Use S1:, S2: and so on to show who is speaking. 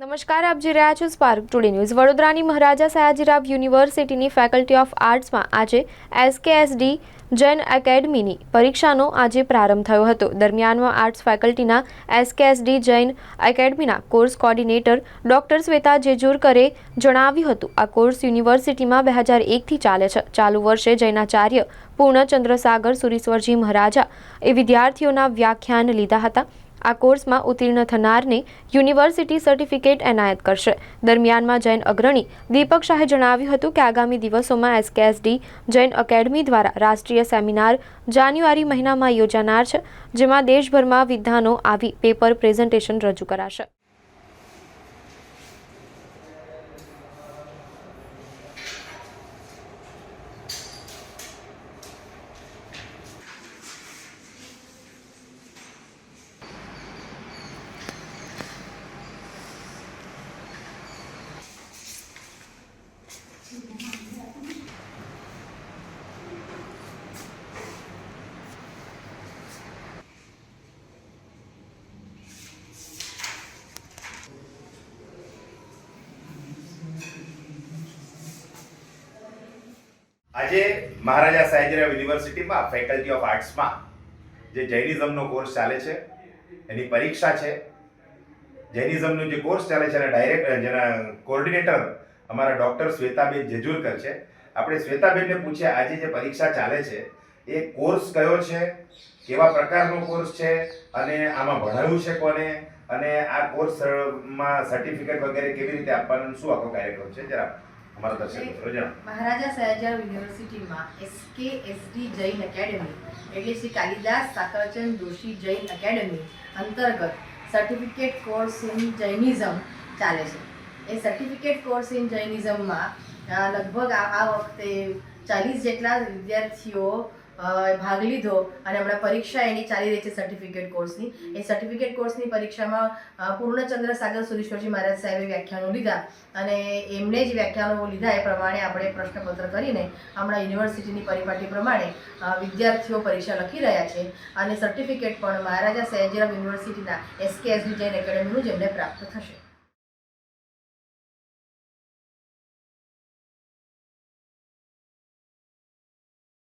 S1: નમસ્કાર, આપ જોઈ રહ્યા છો સ્પાર્ક ટુડે ન્યૂઝ। વડોદરાની મહારાજા સયાજીરાવ યુનિવર્સિટીની ફેકલ્ટી ઓફ આર્ટ્સમાં આજે એસકેએસડી જૈન એકેડમીની પરીક્ષાનો આજે પ્રારંભ થયો હતો। દરમિયાનમાં આર્ટ્સ ફેકલ્ટીના એસકેએસડી જૈન એકેડમીના કોર્સ કોર્ડિનેટર ડોક્ટર શ્વેતા જેજુરકરે જણાવ્યું હતું, આ કોર્સ યુનિવર્સિટીમાં 2001થી ચાલે છે। ચાલુ વર્ષે જૈનાચાર્ય પૂર્ણચંદ્રસાગર સુરીશ્વરજી મહારાજા એ વિદ્યાર્થીઓના વ્યાખ્યાન લીધા હતા। આ કોર્સમાં ઉત્તીર્ણ થનારને યુનિવર્સિટી સર્ટિફિકેટ એનાયત કરશે। દરમિયાનમાં જૈન અગ્રણી દીપક શાહે જણાવ્યું હતું કે આગામી દિવસોમાં એસકેએસડી જૈન એકેડમી દ્વારા રાષ્ટ્રીય સેમિનાર જાન્યુઆરી મહિનામાં યોજાનાર છે, જેમાં દેશભરમાં વિદ્વાનો આવી પેપર પ્રેઝન્ટેશન રજૂ કરાશે।
S2: આજે મહારાજા સયાજીરાવ યુનિવર્સિટીમાં ફેકલ્ટી ઓફ આર્ટ્સમાં જે જૈનિઝમનો કોર્સ ચાલે છે એની પરીક્ષા છે। જૈનિઝમનો જે કોર્સ ચાલે છે એના જેના કોર્ડિનેટર અમારા ડૉક્ટર શ્વેતાબેન જેજુરકર છે। આપણે શ્વેતાબેનને પૂછીએ આજે જે પરીક્ષા ચાલે છે એ કોર્સ કયો છે, કેવા પ્રકારનો કોર્સ છે અને આમાં ભણાવ્યું છે કોને, અને આ કોર્સમાં સર્ટિફિકેટ વગેરે કેવી રીતે આપવાનું, શું આખો કાર્યક્રમ છે, જરા અમારા દર્શક મિત્રો જણાવો।
S3: મહારાજા સયાજીરાવ યુનિવર્સિટીમાં એસકેએસડી જૈન એકેડમી એટલે શ્રી કાલિદાસ સાકરચંદ જોશી જૈન એકેડમી અંતર્ગત સર્ટિફિકેટ કોર્સ ઇન જૈનિઝમ ચાલે છે। એ સર્ટિફિકેટ કોર્સ ઇન જૈનિઝમમાં લગભગ આ વખતે 40 જેટલા વિદ્યાર્થીઓ ભાગ લીધો અને હમણાં પરીક્ષા એની ચાલી રહી છે સર્ટિફિકેટ કોર્સની। એ સર્ટિફિકેટ કોર્સની પરીક્ષામાં પૂર્ણચંદ્રસાગર સુરીશ્વરજી મહારાજ સાહેબે વ્યાખ્યાનો લીધા અને એમને જ વ્યાખ્યાનો લીધા એ પ્રમાણે આપણે પ્રશ્નપત્ર કરીને હમણાં યુનિવર્સિટીની પરિપાટી પ્રમાણે વિદ્યાર્થીઓ પરીક્ષા લખી રહ્યા છે અને સર્ટિફિકેટ પણ મહારાજા સયાજીરાવ યુનિવર્સિટીના એસકેએસડી જૈન એકેડમીનું જ એમને પ્રાપ્ત થશે।